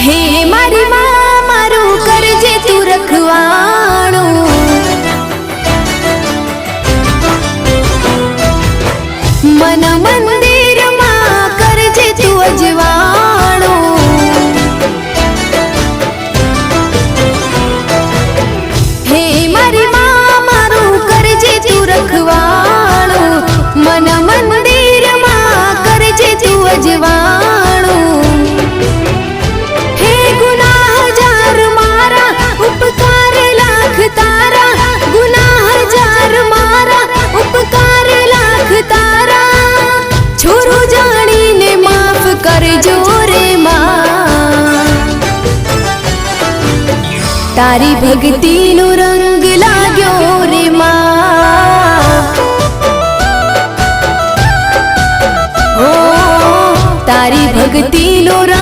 हे मारी मां मारू करजे तू रखवाणो, मन मंदिर मां करजे तू अजवाणो। हे मारी मां मारू करजे तू रखवाणो, मन मंदिर मां करजे तू अजवाणो। तारी भक्ति नो रंग लाग्यो रे मां, ओ तारी भक्ति नो रंग